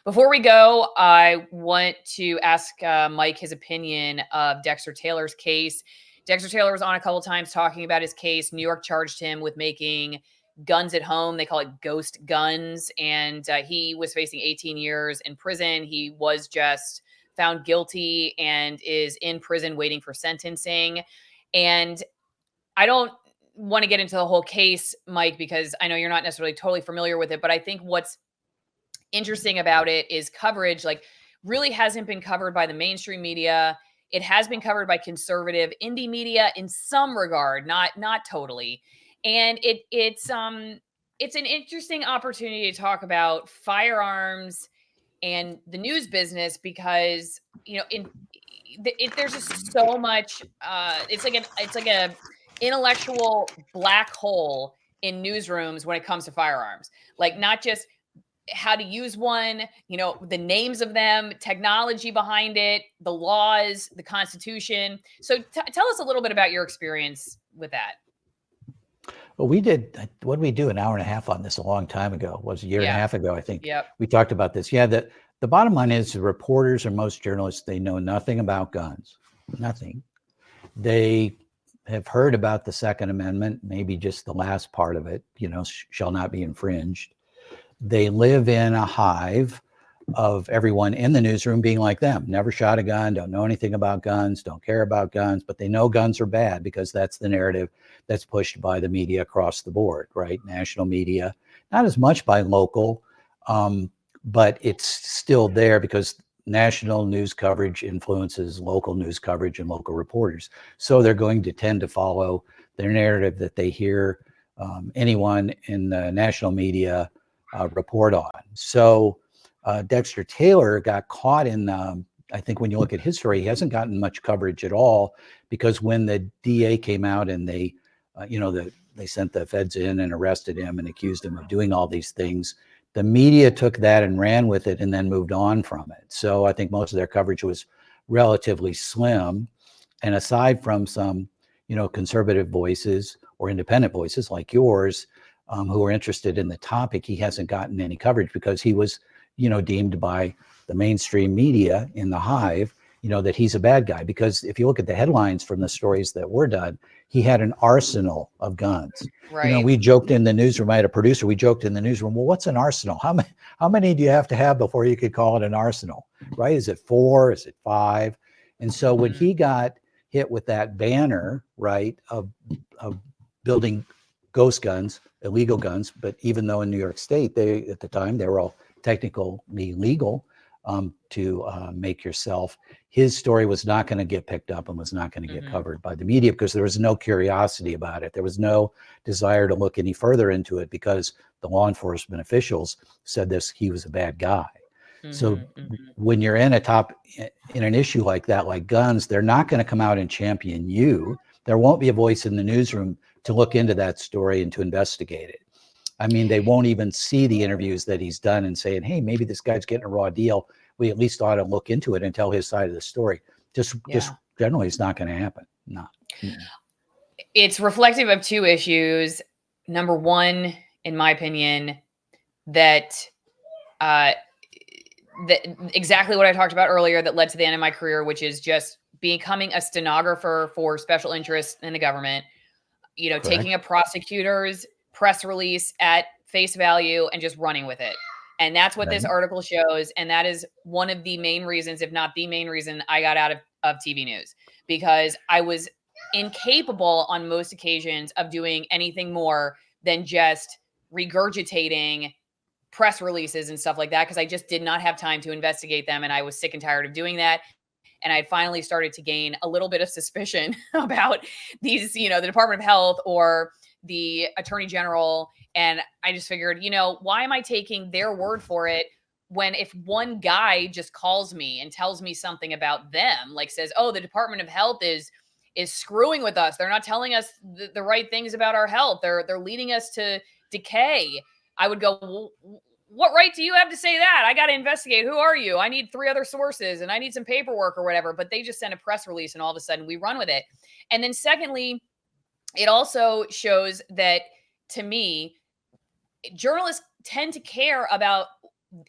Before we go, I want to ask Mike his opinion of Dexter Taylor's case. Dexter Taylor was on a couple times talking about his case. New York charged him with making guns at home. They call it ghost guns. And he was facing 18 years in prison. He was just found guilty and is in prison waiting for sentencing. And I don't want to get into the whole case, Mike, because I know you're not necessarily totally familiar with it, but I think what's interesting about it is coverage like really hasn't been covered by the mainstream media. It has been covered by conservative indie media in some regard, not totally. And it's an interesting opportunity to talk about firearms and the news business because there's just so much. It's like a intellectual black hole in newsrooms when it comes to firearms. Like not just how to use one, the names of them, technology behind it, the laws, the Constitution. So tell us a little bit about your experience with that. Well, what did we do? An hour and a half on this a long time ago. It was a year and a half ago, I think. Yep. We talked about this. Yeah, the bottom line is the reporters or most journalists, they know nothing about guns. Nothing. They have heard about the Second Amendment, maybe just the last part of it, shall not be infringed. They live in a hive of everyone in the newsroom being like them. Never shot a gun, don't know anything about guns, don't care about guns, but they know guns are bad because that's the narrative that's pushed by the media across the board, right? National media, not as much by local, but it's still there because national news coverage influences local news coverage and local reporters. So they're going to tend to follow their narrative that they hear anyone in the national media report on. So Dexter Taylor got caught in, I think when you look at his story, he hasn't gotten much coverage at all because when the DA came out and they sent the feds in and arrested him and accused him of doing all these things, the media took that and ran with it and then moved on from it. So I think most of their coverage was relatively slim. And aside from some, conservative voices or independent voices like yours, who are interested in the topic, he hasn't gotten any coverage because he was, deemed by the mainstream media in the hive, that he's a bad guy. Because if you look at the headlines from the stories that were done, he had an arsenal of guns. Right. We joked in the newsroom, I had a producer, we joked in the newsroom, well, what's an arsenal? How many do you have to have before you could call it an arsenal, right? Is it 4? Is it 5? And so when he got hit with that banner, right, of building ghost guns, illegal guns, but even though in New York State, at the time, they were all technically legal to make yourself, his story was not going to get picked up and was not going to get covered by the media because there was no curiosity about it. There was no desire to look any further into it because the law enforcement officials said he was a bad guy. So when you're in an issue like that, like guns, they're not going to come out and champion you. There won't be a voice in the newsroom to look into that story and to investigate it. I mean, they won't even see the interviews that he's done and saying, hey, maybe this guy's getting a raw deal. We at least ought to look into it and tell his side of the story. Just generally, it's not going to happen. No. It's reflective of two issues. Number one, in my opinion, that exactly what I talked about earlier that led to the end of my career, which is just becoming a stenographer for special interests in the government, Correct. Taking a prosecutor's press release at face value and just running with it. And that's what this article shows. And that is one of the main reasons, if not the main reason, I got out of TV news, because I was incapable on most occasions of doing anything more than just regurgitating press releases and stuff like that, because I just did not have time to investigate them. And I was sick and tired of doing that. And I finally started to gain a little bit of suspicion about these, the Department of Health or the Attorney General. And I just figured, why am I taking their word for it when if one guy just calls me and tells me something about them, like says, oh, the Department of Health is screwing with us. They're not telling us the right things about our health. They're leading us to decay. I would go, well, what right do you have to say that? I got to investigate. Who are you? I need 3 other sources and I need some paperwork or whatever. But they just send a press release and all of a sudden we run with it. And then secondly, it also shows that, to me, journalists tend to care about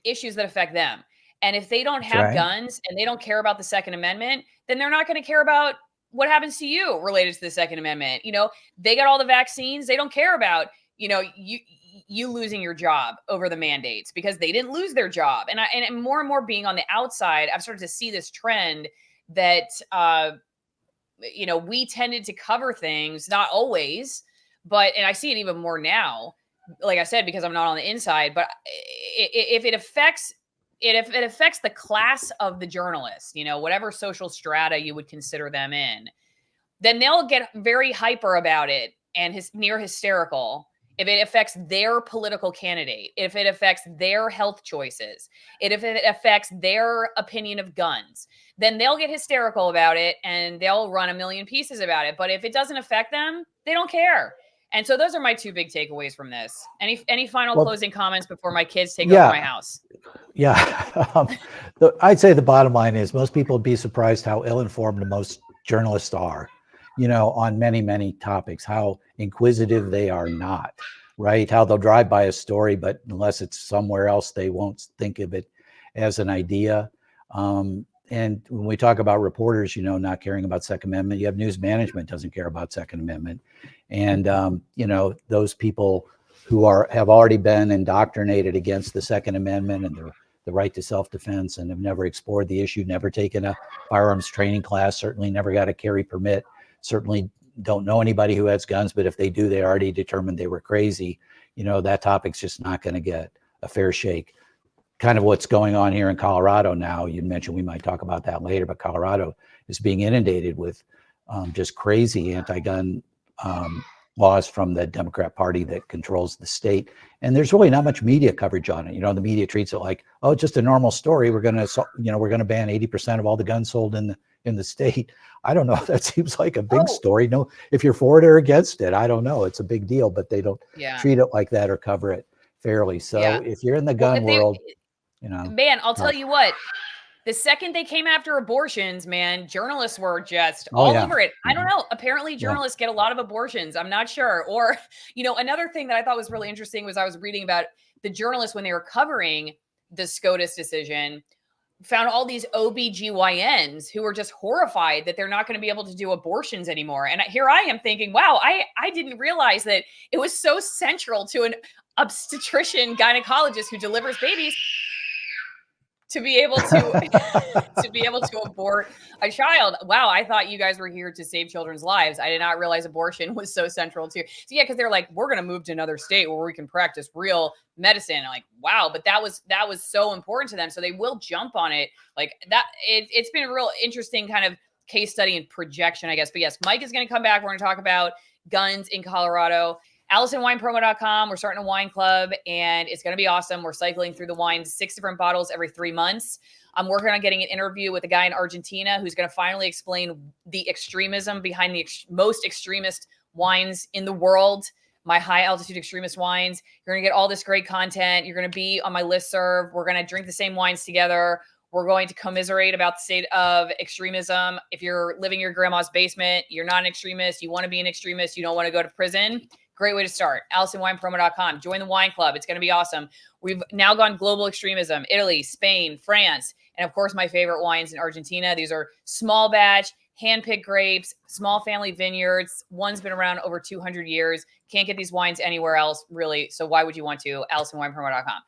issues that affect them. And if they don't That's have right. guns and they don't care about the Second Amendment, then they're not going to care about what happens to you related to the Second Amendment. They got all the vaccines. They don't care about, you losing your job over the mandates because they didn't lose their job. And more and more being on the outside, I've started to see this trend that we tended to cover things, not always, and I see it even more now, like I said, because I'm not on the inside, but if it affects if it affects the class of the journalist, whatever social strata you would consider them in, then they'll get very hyper about it and near hysterical. If it affects their political candidate, if it affects their health choices, if it affects their opinion of guns, then they'll get hysterical about it and they'll run a million pieces about it. But if it doesn't affect them, they don't care. And so those are my two big takeaways from this. Any final Well, closing comments before my kids take over my yeah, house? yeah. I'd say the bottom line is most people would be surprised how ill-informed most journalists are, on many, many topics, how inquisitive they are not, right? How they'll drive by a story, but unless it's somewhere else, they won't think of it as an idea. And when we talk about reporters, not caring about Second Amendment, you have news management doesn't care about Second Amendment. And, those people who have already been indoctrinated against the Second Amendment and the right to self-defense and have never explored the issue, never taken a firearms training class, certainly never got a carry permit, certainly don't know anybody who has guns, but if they do, they already determined they were crazy. That topic's just not going to get a fair shake. Kind of what's going on here in Colorado now. You mentioned we might talk about that later, but Colorado is being inundated with just crazy anti-gun laws from the Democrat Party that controls the state. And there's really not much media coverage on it. The media treats it like, oh, it's just a normal story. We're going to ban 80% of all the guns sold in the state. I don't know. That seems like a big story. No, if you're for it or against it, I don't know. It's a big deal, but they don't treat it like that or cover it fairly. So if you're in the gun world, man, I'll tell you what, the second they came after abortions, man, journalists were just all over it. I don't know. Apparently journalists get a lot of abortions. I'm not sure. Or, another thing that I thought was really interesting was I was reading about the journalists when they were covering the SCOTUS decision, found all these OBGYNs who were just horrified that they're not going to be able to do abortions anymore. And here I am thinking, wow, I didn't realize that it was so central to an obstetrician gynecologist who delivers babies to be able to abort a child. Wow, I thought you guys were here to save children's lives. I did not realize abortion was so central to. So yeah, because they're like, we're going to move to another state where we can practice real medicine. I'm like, wow, but that was so important to them. So they will jump on it like that. It's been a real interesting kind of case study and projection, I guess. But yes, Mike is going to come back. We're going to talk about guns in Colorado. AllisonWinePromo.com. We're starting a wine club and it's going to be awesome. We're cycling through the wines, 6 different bottles every 3 months. I'm working on getting an interview with a guy in Argentina who's going to finally explain the extremism behind the most extremist wines in the world, my high altitude extremist wines. You're going to get all this great content. You're going to be on my listserv. We're going to drink the same wines together. We're going to commiserate about the state of extremism. If you're living in your grandma's basement, you're not an extremist, you want to be an extremist, you don't want to go to prison, great way to start. AllisonWinePromo.com. Join the wine club. It's going to be awesome. We've now gone global extremism, Italy, Spain, France, and of course, my favorite wines in Argentina. These are small batch, hand-picked grapes, small family vineyards. One's been around over 200 years. Can't get these wines anywhere else, really. So why would you want to? AllisonWinePromo.com.